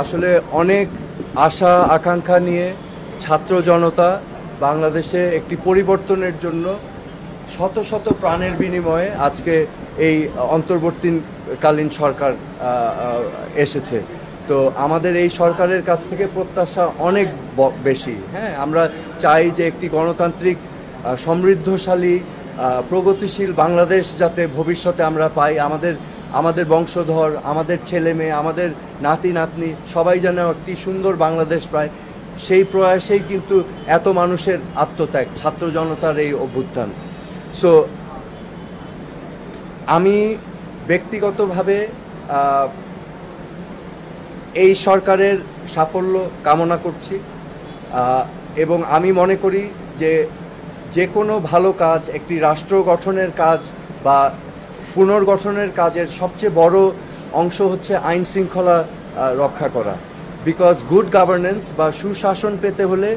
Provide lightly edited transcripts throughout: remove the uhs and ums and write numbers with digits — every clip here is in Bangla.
আসলে অনেক আশা আকাঙ্ক্ষা নিয়ে ছাত্র জনতা বাংলাদেশে একটি পরিবর্তনের জন্য শত শত প্রাণের বিনিময়ে আজকে এই অন্তর্বর্তীকালীন সরকার এসেছে। তো আমাদের এই সরকারের কাছ থেকে প্রত্যাশা অনেক বেশি। হ্যাঁ, আমরা চাই যে একটি গণতান্ত্রিক সমৃদ্ধশালী প্রগতিশীল বাংলাদেশ যাতে ভবিষ্যতে আমরা পাই। আমাদের বংশধর, আমাদের ছেলে মেয়ে, আমাদের নাতি নাতনি সবাই যেন একটি সুন্দর বাংলাদেশ পায়, সেই প্রয়াসেই কিন্তু এত মানুষের আত্মত্যাগ, ছাত্র জনতার এই অভ্যুত্থান। সো আমি ব্যক্তিগতভাবে এই সরকারের সাফল্য কামনা করছি এবং আমি মনে করি যে কোনো ভালো কাজ, একটি রাষ্ট্র গঠনের কাজ বা পুনর্গঠনের কাজের সবচেয়ে বড় অংশ হচ্ছে আইন শৃঙ্খলা রক্ষা করা। বিকজ গুড গভর্নেন্স বা সুশাসন পেতে হলে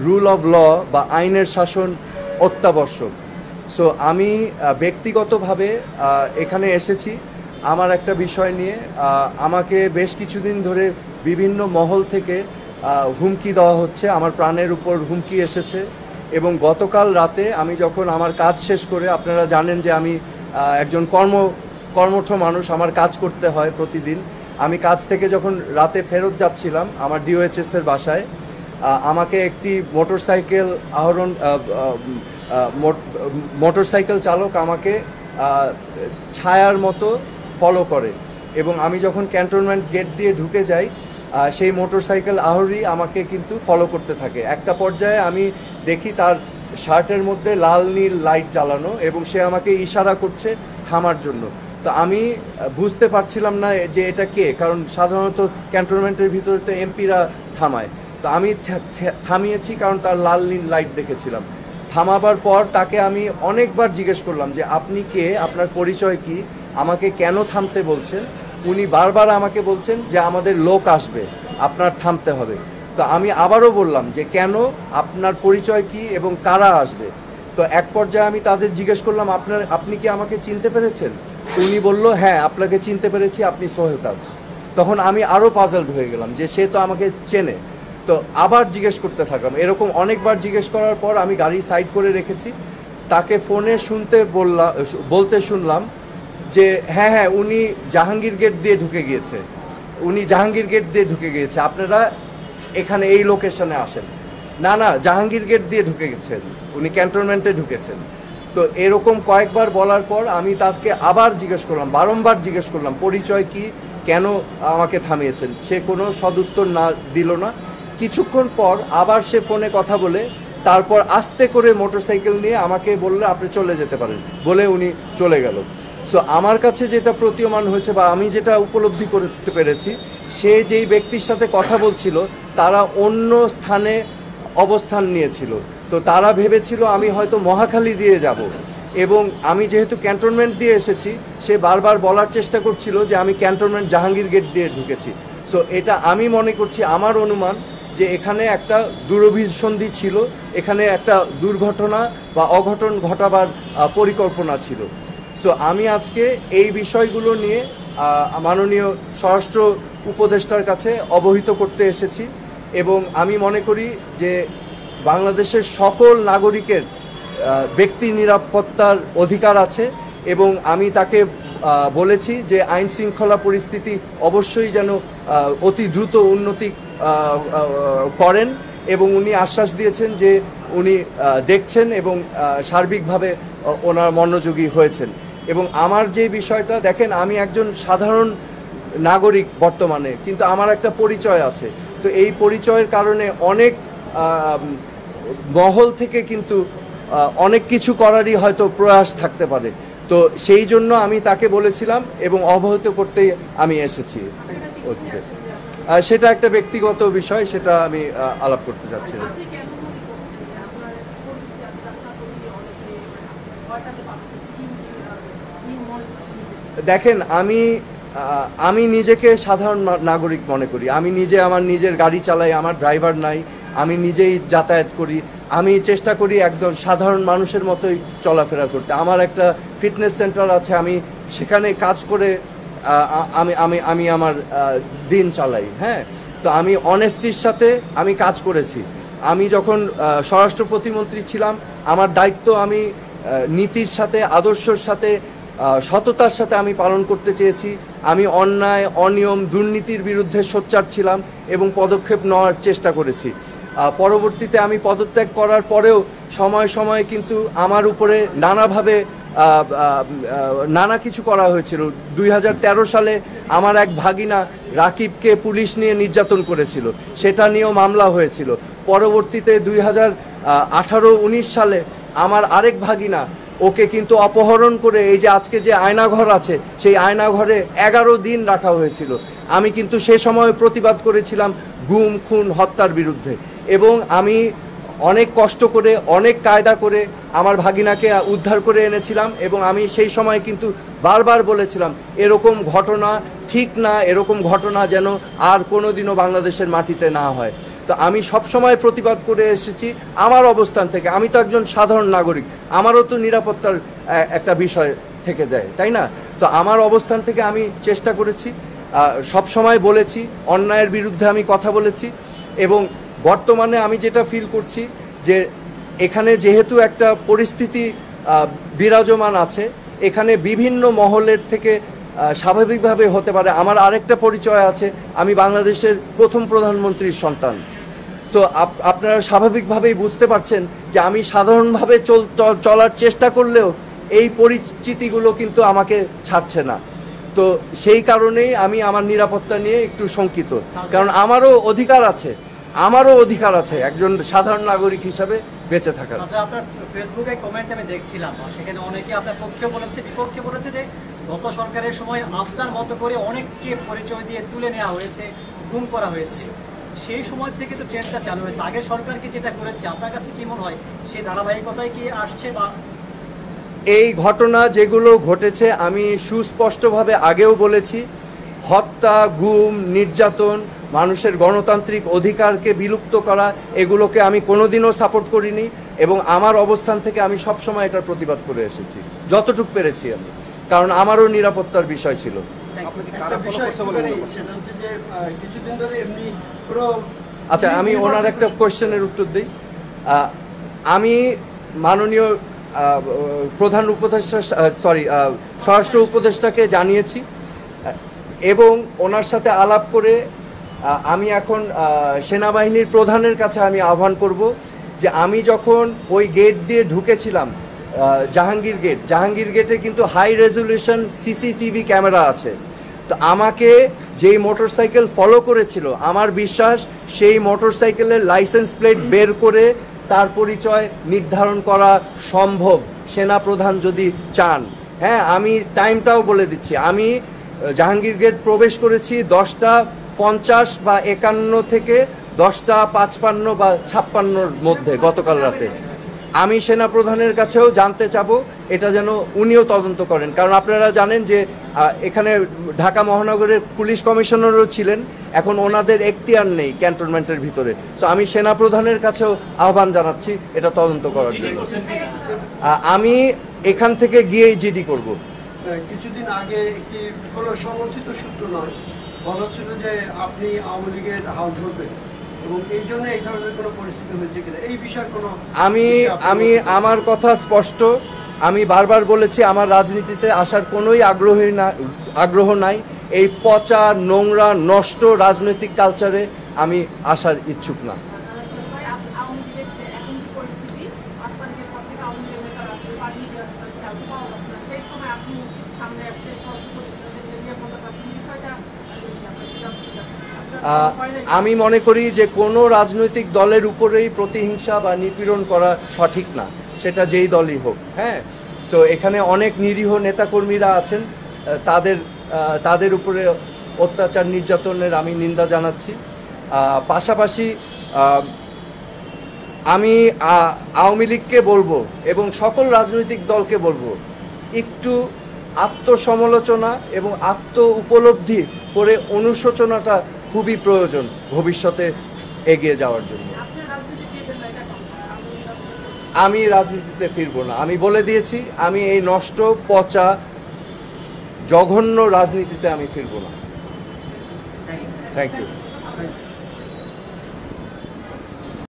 রুল অফ ল বা আইনের শাসন অত্যাবশ্যক। সো আমি ব্যক্তিগতভাবে এখানে এসেছি আমার একটা বিষয় নিয়ে। আমাকে বেশ কিছুদিন ধরে বিভিন্ন মহল থেকে হুমকি দেওয়া হচ্ছে, আমার প্রাণের উপর হুমকি এসেছে। এবং গতকাল রাতে আমি যখন আমার কাজ শেষ করে, আপনারা জানেন যে আমি একজন কর্মঠ মানুষ, আমার কাজ করতে হয় প্রতিদিন। আমি কাজ থেকে যখন রাতে ফেরত যাচ্ছিলাম আমার ডিওএইচএসের বাসায়, আমাকে একটি মোটরসাইকেল চালক আমাকে ছায়ার মতো ফলো করে এবং আমি যখন ক্যান্টনমেন্ট গেট দিয়ে ঢুকে যাই সেই মোটরসাইকেল আরোহী আমাকে কিন্তু ফলো করতে থাকে। একটা পর্যায়ে আমি দেখি তার শার্টের মধ্যে লাল নীল লাইট জ্বালানো এবং সে আমাকে ইশারা করছে থামার জন্য। তো আমি বুঝতে পারছিলাম না যে এটা কে, কারণ সাধারণত ক্যান্টনমেন্টের ভিতরে তো এমপিরা থামায়। তো আমি থামিয়েছি কারণ তার লাল নীল লাইট দেখেছিলাম। থামাবার পর তাকে আমি অনেকবার জিজ্ঞেস করলাম যে আপনি কে, আপনার পরিচয় কি, আমাকে কেন থামতে বলছেন। উনি বারবার আমাকে বলছেন যে আমাদের লোক আসবে, আপনার থামতে হবে। তো আমি আবারও বললাম যে কেন, আপনার পরিচয় কি এবং কারা আসবে। তো এক পর্যায়ে আমি তাদের জিজ্ঞেস করলাম আপনি কি আমাকে চিনতে পেরেছেন। উনি বলল হ্যাঁ আপনাকে চিনতে পেরেছি, আপনি সোহেল তাজ। তখন আমি আরও পাজলড হয়ে গেলাম যে সে তো আমাকে চেনে। তো আবার জিজ্ঞেস করতে থাকলাম, এরকম অনেকবার জিজ্ঞেস করার পর আমি গাড়ি সাইড করে রেখেছি। তাকে ফোনে বলতে শুনলাম যে হ্যাঁ উনি জাহাঙ্গীর গেট দিয়ে ঢুকে গিয়েছে, আপনারা এখানে এই লোকেশনে আসেন। না জাহাঙ্গীর গেট দিয়ে ঢুকে গেছেন, উনি ক্যান্টনমেন্টে ঢুকেছেন। তো এরকম কয়েকবার বলার পর আমি তাকে আবার বারংবার জিজ্ঞেস করলাম পরিচয় কি, কেন আমাকে থামিয়েছেন। সে কোনো সদুত্তর দিল না। কিছুক্ষণ পর আবার সে ফোনে কথা বলে তারপর আস্তে করে মোটরসাইকেল নিয়ে আমাকে বললে আপনি চলে যেতে পারেন বলে উনি চলে গেল। সো আমার কাছে যেটা প্রতীয়মান হয়েছে বা আমি যেটা উপলব্ধি করতে পেরেছি, সে যেই ব্যক্তির সাথে কথা বলছিল তারা অন্য স্থানে অবস্থান নিয়েছিল। তো তারা ভেবেছিল আমি হয়তো মহাখালী দিয়ে যাব এবং আমি যেহেতু ক্যান্টনমেন্ট দিয়ে এসেছি, সে বারবার বলার চেষ্টা করছিল যে আমি ক্যান্টনমেন্ট জাহাঙ্গীর গেট দিয়ে ঢুকেছি। সো এটা আমি মনে করছি, আমার অনুমান যে এখানে একটা দুরভিসন্ধি ছিল, এখানে একটা দুর্ঘটনা বা অঘটন ঘটাবার পরিকল্পনা ছিল। সো আমি আজকে এই বিষয়গুলো নিয়ে মাননীয় স্বরাষ্ট্র উপদেষ্টার কাছে অবহিত করতে এসেছি এবং আমি মনে করি যে বাংলাদেশের সকল নাগরিকের ব্যক্তি নিরাপত্তার অধিকার আছে এবং আমি তাকে বলেছি যে আইন শৃঙ্খলা পরিস্থিতি অবশ্যই যেন অতি দ্রুত উন্নতি করেন এবং উনি আশ্বাস দিয়েছেন যে উনি দেখছেন এবং সার্বিকভাবে ওনার মনোযোগী হয়েছেন। এবং আমার যে বিষয়টা দেখেন, আমি একজন সাধারণ নাগরিক বর্তমানে, কিন্তু আমার একটা পরিচয় আছে। তো এই পরিচয়ের কারণে অনেক মহল থেকে কিন্তু অনেক কিছু করারই হয়তো প্রয়াস থাকতে পারে। তো সেই জন্য আমি তাকে বলেছিলাম এবং অবহিত করতেই আমি এসেছি। সেটা একটা ব্যক্তিগত বিষয়, সেটা আমি আলাপ করতে চাচ্ছি না। দেখেন, আমি নিজেকে সাধারণ নাগরিক মনে করি। আমি নিজে আমার নিজের গাড়ি চালাই, আমার ড্রাইভার নাই, আমি নিজেই যাতায়াত করি। আমি চেষ্টা করি একদম সাধারণ মানুষের মতোই চলাফেরা করতে। আমার একটা ফিটনেস সেন্টার আছে, আমি সেখানে কাজ করে আমি আমি আমি আমার দিন চালাই। হ্যাঁ, তো আমি অনেস্টির সাথে আমি কাজ করেছি। আমি যখন স্বরাষ্ট্র প্রতিমন্ত্রী ছিলাম, আমার দায়িত্ব আমি নীতির সাথে, আদর্শের সাথে, সততার সাথে আমি পালন করতে চেয়েছি। আমি অন্যায়, অনিয়ম, দুর্নীতির বিরুদ্ধে সোচ্চার ছিলাম এবং পদক্ষেপ নেওয়ার চেষ্টা করেছি। পরবর্তীতে আমি পদত্যাগ করার পরেও সময়ে সময়ে কিন্তু আমার উপরে নানাভাবে নানা কিছু করা হয়েছিল। 2013 সালে আমার এক ভাগিনা রাকিবকে পুলিশ নিয়ে নির্যাতন করেছিল, সেটা নিয়েও মামলা হয়েছিল। পরবর্তীতে 2018-19 সালে আমার আরেক ভাগিনা, ওকে কিন্তু অপহরণ করে এই যে আজকে যে আয়নাঘর আছে, সেই আয়নাঘরে 11 দিন রাখা হয়েছিল। আমি কিন্তু সে সময় প্রতিবাদ করেছিলাম গুম, খুন, হত্যার বিরুদ্ধে, এবং আমি অনেক কষ্ট করে, অনেক কায়দা করে আমার ভাগিনাকে উদ্ধার করে এনেছিলাম। এবং আমি সেই সময় কিন্তু বারবার বলেছিলাম এরকম ঘটনা ঠিক না, এরকম ঘটনা যেন আর কোনোদিনও বাংলাদেশের মাটিতে না হয়। তো আমি সবসময় প্রতিবাদ করে এসেছি আমার অবস্থান থেকে। আমি তো একজন সাধারণ নাগরিক, আমারও তো নিরাপত্তার একটা বিষয় থেকে যায়, তাই না? তো আমার অবস্থান থেকে আমি চেষ্টা করেছি, সবসময় বলেছি, অন্যায়ের বিরুদ্ধে আমি কথা বলেছি। এবং বর্তমানে আমি যেটা ফিল করছি যে এখানে যেহেতু একটা পরিস্থিতি বিরাজমান আছে, এখানে বিভিন্ন মহলের থেকে স্বাভাবিকভাবে হতে পারে। আমার আরেকটা পরিচয় আছে, আমি বাংলাদেশের প্রথম প্রধানমন্ত্রীর সন্তান। তো আপনারা স্বাভাবিকভাবেই বুঝতে পারছেন যে আমি সাধারণভাবে চলার চেষ্টা করলেও এই পরিচিতিগুলো কিন্তু আমাকে ছাড়ছে না। তো সেই কারণেই আমি আমার নিরাপত্তা নিয়ে একটু শঙ্কিত, কারণ আমারও অধিকার আছে একজন সাধারণ নাগরিক হিসাবে বেঁচে থাকার। আপনার ফেসবুকে কমেন্ট আমি দেখছিলাম, সেখানে অনেকে আপনার পক্ষে বলেছে, বিপক্ষে বলেছে যে গত সরকারের সময় আপনার মতো করে অনেককে পরিচয় দিয়ে তুলে নেওয়া হয়েছে, গুম করা হয়েছে। সেই সময় থেকে তো ট্রেন্ডটা চালু হয়েছে। আগের সরকার কি যেটা করেছে, আপনার কাছে কি মনে হয় সেই ধারাবাহিকতায় কি আসছে? বা এই ঘটনা যেগুলো ঘটেছে আমি সুস্পষ্টভাবে আগেও বলেছি, হত্যা, গুম, নির্যাতন, মানুষের গণতান্ত্রিক অধিকারকে বিলুপ্ত করা, এগুলোকে আমি কোনোদিনও সাপোর্ট করিনি। এবং আমার অবস্থান থেকে আমি সবসময় এটার প্রতিবাদ করে এসেছি যতটুকু পেরেছি আমি, কারণ আমারও নিরাপত্তার বিষয় ছিল। আচ্ছা, আমি ওনার একটা কোয়েশ্চেনের উত্তর দিই। আমি মাননীয় প্রধান উপদেষ্টা, স্বরাষ্ট্র উপদেষ্টাকে জানিয়েছি, এবং ওনার সাথে আলাপ করে আমি এখন সেনাবাহিনীর প্রধানের কাছে আমি আহ্বান করব যে আমি যখন ওই গেট দিয়ে ঢুকেছিলাম, জাহাঙ্গীর গেটে কিন্তু হাই রেজলিউশন সিসিটিভি ক্যামেরা আছে। তো আমাকে যেই মোটরসাইকেল ফলো করেছিল, আমার বিশ্বাস সেই মোটরসাইকেলের লাইসেন্স প্লেট বের করে তার পরিচয় নির্ধারণ করা সম্ভব, সেনা প্রধান যদি চান। হ্যাঁ, আমি টাইমটাও বলে দিচ্ছি, আমি জাহাঙ্গীর গেট প্রবেশ করেছি 10:50 বা 51 থেকে 10:55 বা 56-র মধ্যে গতকাল রাতে। আমি সেনা প্রধানের কাছেও জানতে চাবো এটা যেন উনিও তদন্ত করেন, কারণ আপনারা জানেন যে এখানে ঢাকা মহানগরের পুলিশ কমিশনারও ছিলেন, এখন ওনাদের এখতিয়ার নেই ক্যান্টনমেন্টের ভিতরে। সো আমি সেনা প্রধানের কাছেও আহ্বান জানাচ্ছি এটা তদন্ত করার জন্য। আমি এখান থেকে গিয়েই জিডি করব। কিছুদিন আগে একটি কোনো সমর্থিত সূত্র নয়, বলা ছিল যে আপনি আওয়ামী লীগের হাল ধরবেন, এবং এই জন্য এই ধরনের কোনো পরিস্থিতি হয়েছে কিনা এই বিষয়ে কোনো আমি আমার কথা স্পষ্ট, আমি বারবার বলেছি আমার রাজনীতিতে আসার কোনোই আগ্রহ নাই। এই পচা, নোংরা, নষ্ট রাজনৈতিক কালচারে আমি আসার ইচ্ছুক না। আমি মনে করি যে কোনো রাজনৈতিক দলের উপরেই প্রতিহিংসা বা নিপীড়ন করা সঠিক না, সেটা যেই দলই হোক। হ্যাঁ, সো এখানে অনেক নিরীহ নেতাকর্মীরা আছেন, তাদের উপরে অত্যাচার, নির্যাতনের আমি নিন্দা জানাচ্ছি। পাশাপাশি আমি আওয়ামী লীগকে বলবো এবং সকল রাজনৈতিক দলকে বলবো, একটু আত্মসমালোচনা এবং আত্ম উপলব্ধি করে অনুশোচনাটা খুবই প্রয়োজন ভবিষ্যতে এগিয়ে যাওয়ার জন্য। আমি রাজনীতিতে ফিরবো না, আমি বলে দিয়েছি। আমি এই নষ্ট, পচা, জঘন্য রাজনীতিতে আমি ফিরবো না। Thank you. Thank you. Thank you.